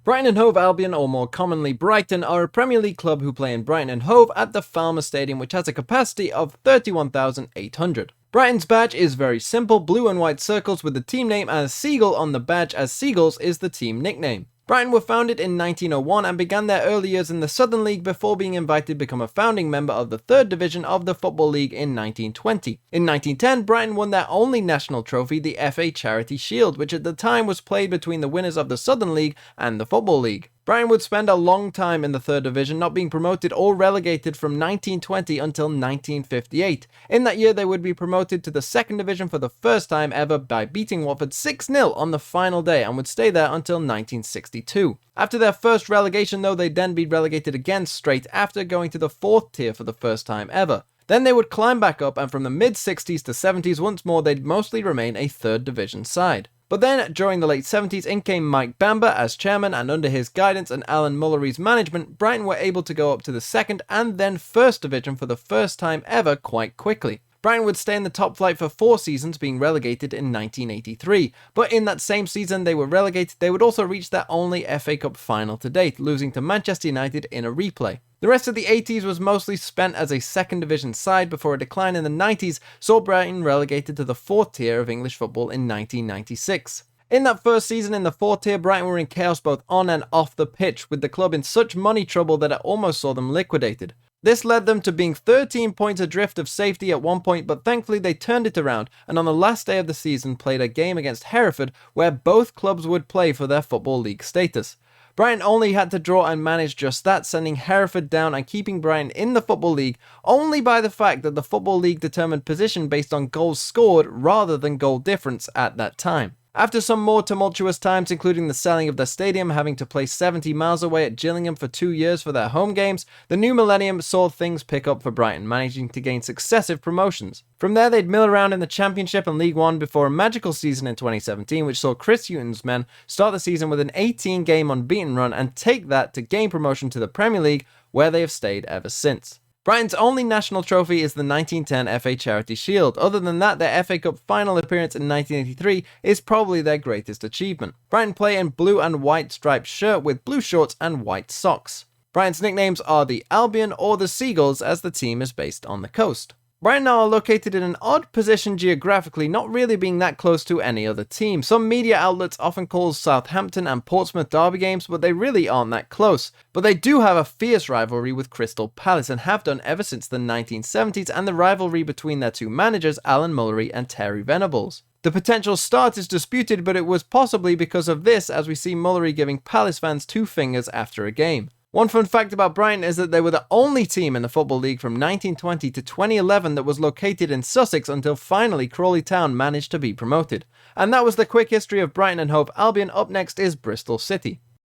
Brighton Hove Albion, or more commonly Brighton, are a Premier League club who play in Brighton Hove at the Falmer Stadium, which has a capacity of 31,800. Brighton's badge is very simple, blue and white circles with the team name and a seagull on the badge, as seagulls is the team nickname. Brighton were founded in 1901 and began their early years in the Southern League before being invited to become a founding member of the 3rd Division of the Football League in 1920. In 1910, Brighton won their only national trophy, the FA Charity Shield, which at the time was played between the winners of the Southern League and the Football League. Brighton would spend a long time in the 3rd Division, not being promoted or relegated from 1920 until 1958. In that year, they would be promoted to the 2nd Division for the first time ever by beating Watford 6-0 on the final day, and would stay there until 1962. After their first relegation though, they'd then be relegated again straight after, going to the 4th tier for the first time ever. Then they would climb back up, and from the mid-60s to 70s once more, they'd mostly remain a 3rd Division side. But then, during the late 70s, in came Mike Bamber as chairman, and under his guidance and Alan Mullery's management, Brighton were able to go up to the 2nd and then 1st Division for the first time ever quite quickly. Brighton would stay in the top flight for 4 seasons, being relegated in 1983, but in that same season they were relegated, they would also reach their only FA Cup final to date, losing to Manchester United in a replay. The rest of the 80s was mostly spent as a 2nd Division side before a decline in the 90s saw Brighton relegated to the 4th tier of English football in 1996. In that first season in the 4th tier, Brighton were in chaos both on and off the pitch, with the club in such money trouble that it almost saw them liquidated. This led them to being 13 points adrift of safety at one point, but thankfully they turned it around, and on the last day of the season played a game against Hereford where both clubs would play for their Football League status. Brighton only had to draw and manage just that, sending Hereford down and keeping Brighton in the Football League only by the fact that the Football League determined position based on goals scored rather than goal difference at that time. After some more tumultuous times, including the selling of their stadium, having to play 70 miles away at Gillingham for 2 years for their home games, the new millennium saw things pick up for Brighton, managing to gain successive promotions. From there, they'd mill around in the Championship and League One before a magical season in 2017, which saw Chris Hughton's men start the season with an 18-game unbeaten run and take that to gain promotion to the Premier League, where they have stayed ever since. Brighton's only national trophy is the 1910 FA Charity Shield. Other than that, their FA Cup final appearance in 1983 is probably their greatest achievement. Brighton play in blue and white striped shirt with blue shorts and white socks. Brighton's nicknames are the Albion or the Seagulls, as the team is based on the coast. Brighton are located in an odd position geographically, not really being that close to any other team. Some media outlets often call Southampton and Portsmouth derby games, but they really aren't that close. But they do have a fierce rivalry with Crystal Palace, and have done ever since the 1970s and the rivalry between their two managers, Alan Mullery and Terry Venables. The potential start is disputed, but it was possibly because of this, as we see Mullery giving Palace fans 2 fingers after a game. One fun fact about Brighton is that they were the only team in the Football League from 1920 to 2011 that was located in Sussex until finally Crawley Town managed to be promoted. And that was the quick history of Brighton and Hove Albion. Up next is Bristol City.